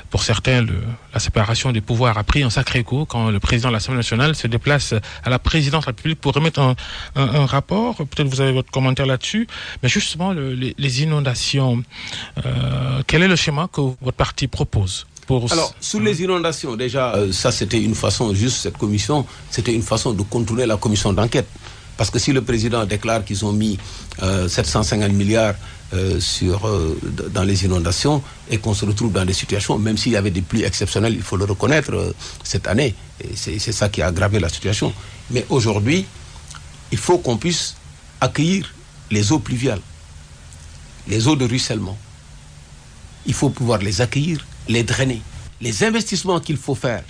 Pour certains, la séparation des pouvoirs a pris un sacré coup quand le président de l'Assemblée nationale se déplace à la présidence de la République pour remettre un rapport. Peut-être vous avez votre commentaire là-dessus. Mais justement, les inondations, quel est le schéma que votre parti propose? Alors, sur les inondations, déjà, ça c'était une façon, juste cette commission, c'était une façon de contourner la commission d'enquête. Parce que si le président déclare qu'ils ont mis 750 milliards dans les inondations et qu'on se retrouve dans des situations, même s'il y avait des pluies exceptionnelles, il faut le reconnaître cette année, et c'est ça qui a aggravé la situation. Mais aujourd'hui, il faut qu'on puisse accueillir les eaux pluviales, les eaux de ruissellement. Il faut pouvoir les accueillir, les drainer. Les investissements qu'il faut faire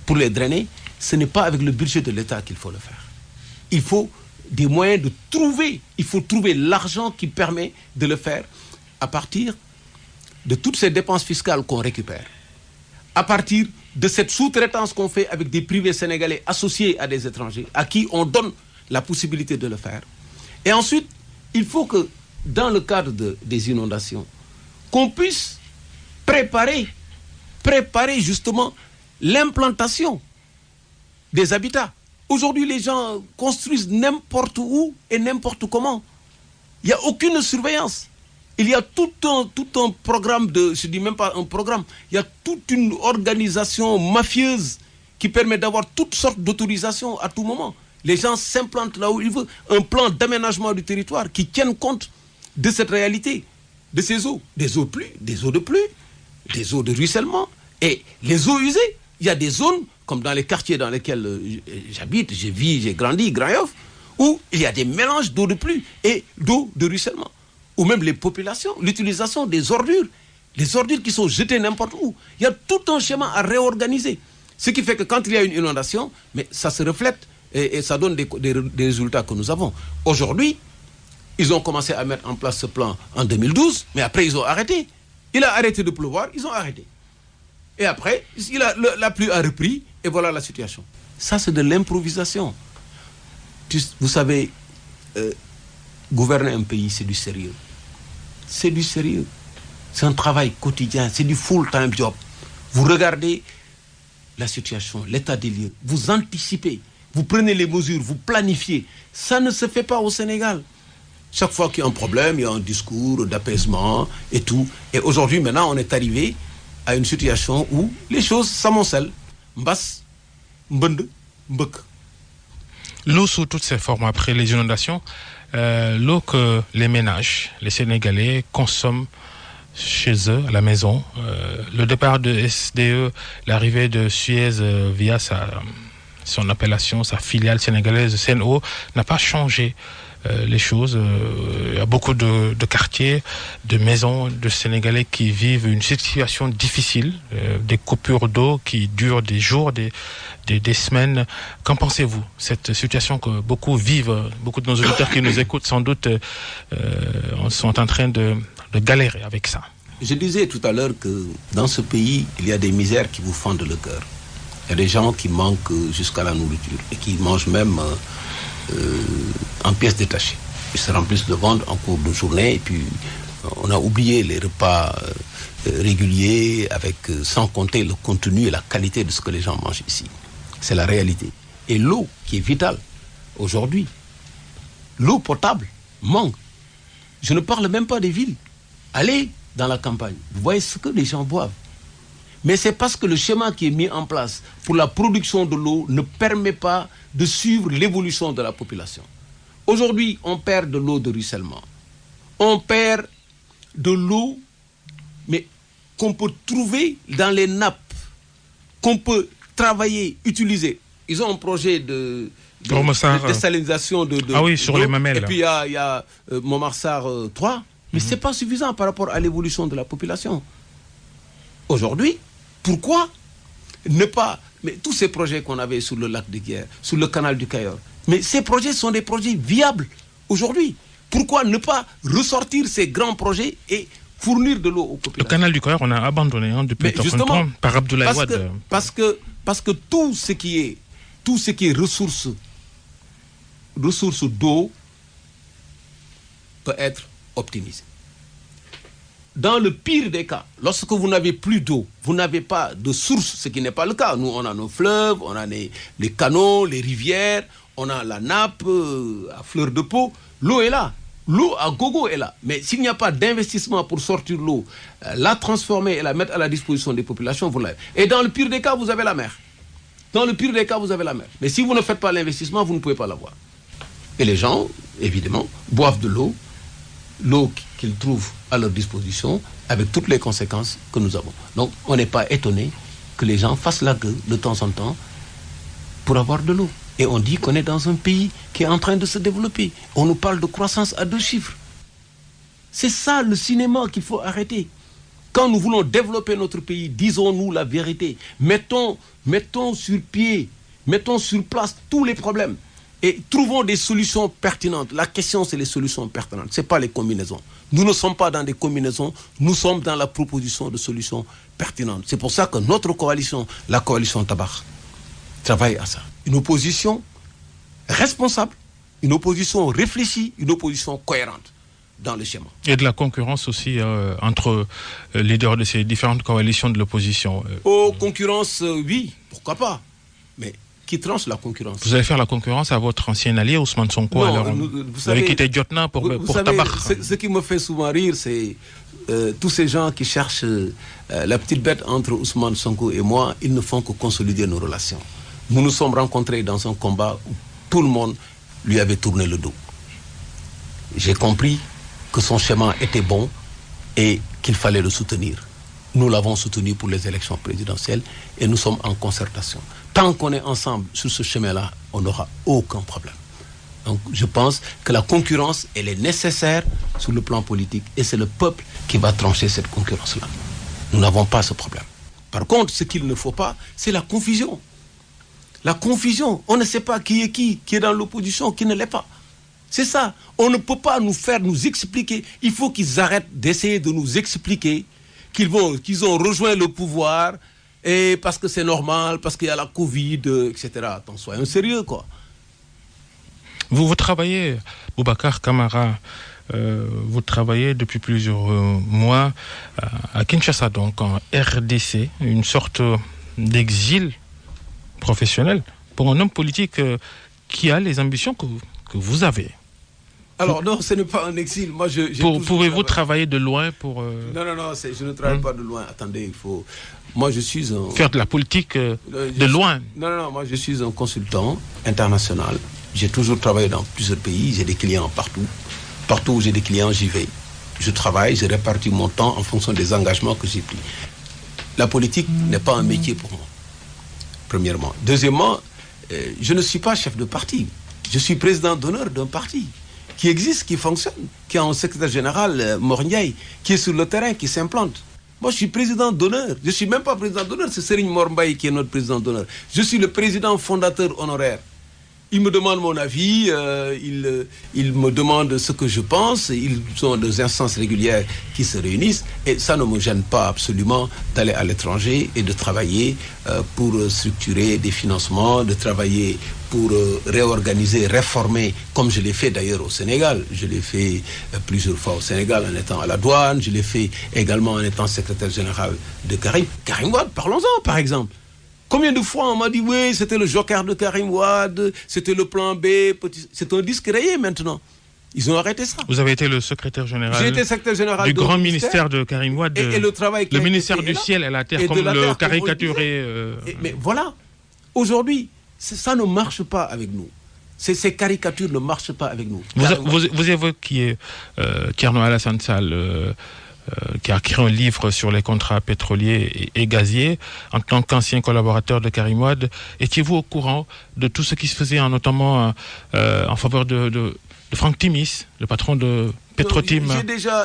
pour les drainer, ce n'est pas avec le budget de l'État qu'il faut le faire. Il faut des moyens de trouver, il faut trouver l'argent qui permet de le faire à partir de toutes ces dépenses fiscales qu'on récupère, à partir de cette sous-traitance qu'on fait avec des privés sénégalais associés à des étrangers, à qui on donne la possibilité de le faire. Et ensuite, il faut que, dans le cadre des inondations, qu'on puisse préparer justement l'implantation des habitats. Aujourd'hui, les gens construisent n'importe où et n'importe comment. Il n'y a aucune surveillance. Il y a tout un programme je ne dis même pas un programme, il y a toute une organisation mafieuse qui permet d'avoir toutes sortes d'autorisations à tout moment. Les gens s'implantent là où ils veulent. Un plan d'aménagement du territoire qui tienne compte de cette réalité, de ces eaux. Des eaux de pluie, des eaux de ruissellement et les eaux usées. Il y a des zones, comme dans les quartiers dans lesquels j'habite, je vis, j'ai grandi, Grand Yoff, où il y a des mélanges d'eau de pluie et d'eau de ruissellement. Ou même les populations, l'utilisation des ordures, les ordures qui sont jetées n'importe où. Il y a tout un schéma à réorganiser. Ce qui fait que quand il y a une inondation, mais ça se reflète et ça donne des résultats que nous avons. Aujourd'hui, ils ont commencé à mettre en place ce plan en 2012, mais après ils ont arrêté. Il a arrêté de pleuvoir, ils ont arrêté. Et après, la pluie a repris, et voilà la situation. Ça, c'est de l'improvisation. Vous savez, gouverner un pays, c'est du sérieux. C'est du sérieux. C'est un travail quotidien, c'est du full-time job. Vous regardez la situation, l'état des lieux, vous anticipez, vous prenez les mesures, vous planifiez. Ça ne se fait pas au Sénégal. Chaque fois qu'il y a un problème, il y a un discours d'apaisement et tout. Et aujourd'hui, maintenant, on est arrivé à une situation où les choses s'amoncellent. Mbass, L'eau sous toutes ses formes après les inondations, l'eau que les ménages, les Sénégalais consomment chez eux, à la maison. Le départ de SDE, l'arrivée de Suez via son appellation, sa filiale sénégalaise CNO, n'a pas changé les choses. Il y a beaucoup de quartiers, de maisons de Sénégalais qui vivent une situation difficile, des coupures d'eau qui durent des jours, des semaines. Qu'en pensez-vous? Cette situation que beaucoup vivent, beaucoup de nos auditeurs qui nous écoutent sans doute sont en train de galérer avec ça. Je disais tout à l'heure que dans ce pays, il y a des misères qui vous fendent le cœur. Il y a des gens qui manquent jusqu'à la nourriture et qui mangent même en pièces détachées. Ils se remplissent de ventre en cours de journée et puis on a oublié les repas réguliers sans compter le contenu et la qualité de ce que les gens mangent ici. C'est la réalité. Et l'eau qui est vitale aujourd'hui, l'eau potable manque. Je ne parle même pas des villes. Allez dans la campagne, vous voyez ce que les gens boivent. Mais c'est parce que le schéma qui est mis en place pour la production de l'eau ne permet pas de suivre l'évolution de la population. Aujourd'hui, on perd de l'eau de ruissellement. On perd de l'eau, mais qu'on peut trouver dans les nappes, qu'on peut travailler, utiliser. Ils ont un projet de désalinisation sur les mamelles. Et puis il y a Montmarsar 3, mais ce n'est pas suffisant par rapport à l'évolution de la population. Aujourd'hui, pourquoi ne pas... Mais tous ces projets qu'on avait sur le lac de Guiers, sur le canal du Cayor, mais ces projets sont des projets viables aujourd'hui. Pourquoi ne pas ressortir ces grands projets et fournir de l'eau aux populations? Le canal du Cayor, on a abandonné depuis longtemps par Abdoulaye Wade. Parce que tout ce qui est ressources d'eau peut être optimisé. Dans le pire des cas, lorsque vous n'avez plus d'eau, vous n'avez pas de source, ce qui n'est pas le cas. Nous, on a nos fleuves, on a les canaux, les rivières, on a la nappe à fleur de peau. L'eau est là. L'eau à gogo est là. Mais s'il n'y a pas d'investissement pour sortir l'eau, la transformer et la mettre à la disposition des populations, vous l'avez. Et dans le pire des cas, vous avez la mer. Dans le pire des cas, vous avez la mer. Mais si vous ne faites pas l'investissement, vous ne pouvez pas l'avoir. Et les gens, évidemment, boivent de l'eau qu'ils trouvent à leur disposition, avec toutes les conséquences que nous avons. Donc, on n'est pas étonné que les gens fassent la gueule de temps en temps pour avoir de l'eau. Et on dit qu'on est dans un pays qui est en train de se développer. On nous parle de croissance à 2 chiffres. C'est ça le cinéma qu'il faut arrêter. Quand nous voulons développer notre pays, disons-nous la vérité. Mettons sur pied, mettons sur place tous les problèmes. Et trouvons des solutions pertinentes. La question, c'est les solutions pertinentes. Ce n'est pas les combinaisons. Nous ne sommes pas dans des combinaisons. Nous sommes dans la proposition de solutions pertinentes. C'est pour ça que notre coalition, la coalition Tabakh, travaille à ça. Une opposition responsable, une opposition réfléchie, une opposition cohérente dans le schéma. Et de la concurrence aussi entre leaders de ces différentes coalitions de l'opposition. Concurrence, oui, pourquoi pas. Mais qui tranche la concurrence? Vous allez faire la concurrence à votre ancien allié Ousmane Sonko. Non, alors, vous avez quitté Jotna pour Tabakh. Ce qui me fait souvent rire, c'est tous ces gens qui cherchent la petite bête entre Ousmane Sonko et moi, ils ne font que consolider nos relations. Nous nous sommes rencontrés dans un combat où tout le monde lui avait tourné le dos. J'ai compris que son schéma était bon et qu'il fallait le soutenir. Nous l'avons soutenu pour les élections présidentielles et nous sommes en concertation. Tant qu'on est ensemble sur ce chemin-là, on n'aura aucun problème. Donc je pense que la concurrence, elle est nécessaire sur le plan politique et c'est le peuple qui va trancher cette concurrence-là. Nous n'avons pas ce problème. Par contre, ce qu'il ne faut pas, c'est la confusion. La confusion, on ne sait pas qui est dans l'opposition, qui ne l'est pas. C'est ça. On ne peut pas nous expliquer. Il faut qu'ils arrêtent d'essayer de nous expliquer qu'ils ont rejoint le pouvoir et parce que c'est normal, parce qu'il y a la Covid, etc. Attends, soyons sérieux, quoi. Vous travaillez, Boubacar Camara, vous travaillez depuis plusieurs mois à Kinshasa, donc en RDC, une sorte d'exil professionnel pour un homme politique qui a les ambitions que vous avez. Alors non, ce n'est pas un exil. Moi, pouvez-vous travailler de loin pour... Non, je ne travaille pas de loin. Attendez, il faut... Moi, je suis un... Faire de la politique de loin. Non, moi, je suis un consultant international. J'ai toujours travaillé dans plusieurs pays. J'ai des clients partout. Partout où j'ai des clients, j'y vais. Je travaille, je répartis mon temps en fonction des engagements que j'ai pris. La politique n'est pas un métier pour moi, premièrement. Deuxièmement, je ne suis pas chef de parti. Je suis président d'honneur d'un parti qui existe, qui fonctionne, qui a un secrétaire général, Morniaï, qui est sur le terrain, qui s'implante. Moi, je suis président d'honneur. Je ne suis même pas président d'honneur, c'est Serigne Mormbaye qui est notre président d'honneur. Je suis le président fondateur honoraire. Il me demande mon avis, il me demande ce que je pense, ils ont des instances régulières qui se réunissent et ça ne me gêne pas absolument d'aller à l'étranger et de travailler pour structurer des financements, de travailler pour réorganiser, réformer, comme je l'ai fait d'ailleurs au Sénégal. Je l'ai fait plusieurs fois au Sénégal en étant à la douane, je l'ai fait également en étant secrétaire général de Karim Wade, parlons-en par exemple. Combien de fois on m'a dit, oui, c'était le joker de Karim Wade, c'était le plan B, c'est un disque rayé maintenant. Ils ont arrêté ça. Vous avez été le secrétaire général, J'ai été secrétaire général du grand ministère de Karim Wade. Et le travail le ministère du ciel et la terre, comme le caricaturé. Mais voilà, aujourd'hui, ça ne marche pas avec nous. Ces caricatures ne marchent pas avec nous. Vous évoquiez Thierno Alassane Sall, qui a écrit un livre sur les contrats pétroliers et gaziers, en tant qu'ancien collaborateur de Karim Wade. Étiez-vous au courant de tout ce qui se faisait, notamment en faveur de Franck Timis, le patron de Petrotim?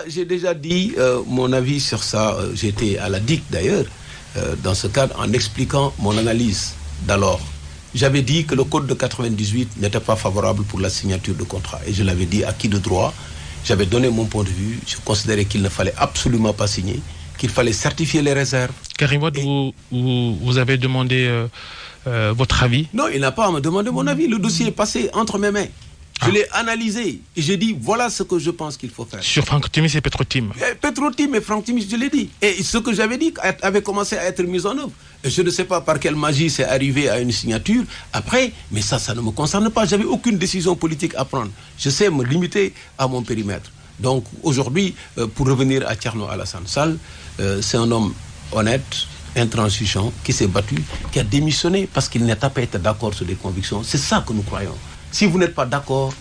J'ai déjà dit mon avis sur ça. J'étais à la DIC d'ailleurs, dans ce cadre, en expliquant mon analyse d'alors. J'avais dit que le code de 98 n'était pas favorable pour la signature de contrat. Et je l'avais dit à qui de droit. J'avais donné mon point de vue. Je considérais qu'il ne fallait absolument pas signer, qu'il fallait certifier les réserves. Karim Wade, vous avez demandé votre avis? Non, il n'a pas à me demander mon avis. Le dossier est passé entre mes mains. Je l'ai analysé et j'ai dit voilà ce que je pense qu'il faut faire. Sur Franck Timis et Petrotim? Petrotim et Franck Timis, je l'ai dit. Et ce que j'avais dit avait commencé à être mis en œuvre. Et je ne sais pas par quelle magie c'est arrivé à une signature après, mais ça ne me concerne pas. J'avais aucune décision politique à prendre. Je sais me limiter à mon périmètre. Donc aujourd'hui, pour revenir à Thierno Alassane Sall, c'est un homme honnête, intransigeant, qui s'est battu, qui a démissionné parce qu'il n'a pas été d'accord sur les convictions. C'est ça que nous croyons. Si vous n'êtes pas d'accord,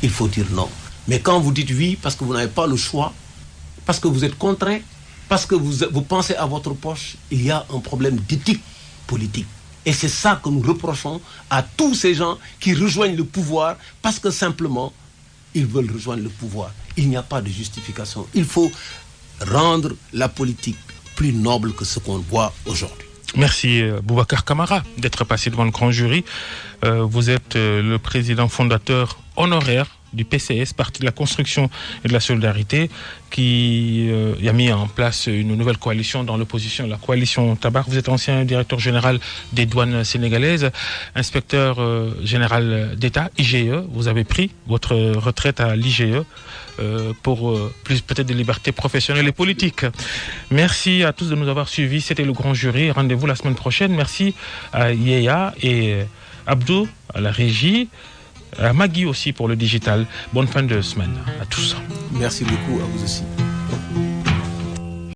il faut dire non. Mais quand vous dites oui, parce que vous n'avez pas le choix, parce que vous êtes contraint, parce que vous pensez à votre poche, il y a un problème d'éthique politique. Et c'est ça que nous reprochons à tous ces gens qui rejoignent le pouvoir parce que simplement, ils veulent rejoindre le pouvoir. Il n'y a pas de justification. Il faut rendre la politique plus noble que ce qu'on voit aujourd'hui. Merci Boubacar Camara d'être passé devant le grand jury. Vous êtes le président fondateur honoraire du PCS, Parti de la Construction et de la Solidarité, qui a mis en place une nouvelle coalition dans l'opposition, la coalition Tabac. Vous êtes ancien directeur général des douanes sénégalaises, inspecteur général d'État, IGE. Vous avez pris votre retraite à l'IGE pour plus peut-être de liberté professionnelle et politique. Merci à tous de nous avoir suivis. C'était le grand jury. Rendez-vous la semaine prochaine. Merci à Yéya et Abdou à la régie, à Magui aussi pour le digital. Bonne fin de semaine à tous. Merci beaucoup à vous aussi.